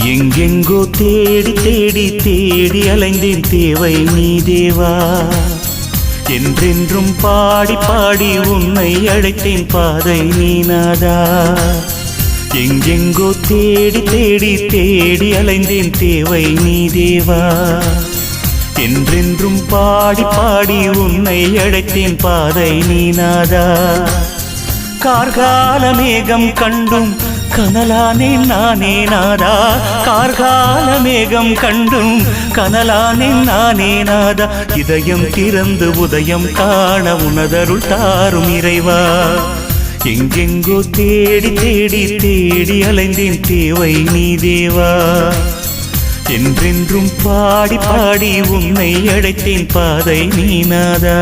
எங்கெங்கோ தேடி தேடி தேடி அலைந்தேன் தேவை நீ தேவா. என்றென்றும் பாடி பாடி உன்னை அழைத்தேன் பாதை நீ நாதா. எங்கெங்கோ தேடி தேடி தேடி அலைந்தேன் தேவை நீ தேவா. என்றென்றும் பாடி பாடி உன்னை அழைத்தேன் பாதை நீ நாதா. கார்கால மேகம் கண்டும் கனலானேன் நானே நாதா. கார்கால மேகம் கண்டும் கனலானேன் நானே நாதா. இதயம் திறந்து உதயம் காண உனதருள் தாரும் இறைவா. எங்கெங்கோ தேடி தேடி தேடி அலைந்தேன் தேவை நீ தேவா. என்றென்றும் பாடி பாடி உன்னை அழைத்தேன் பாதை நீ நாதா.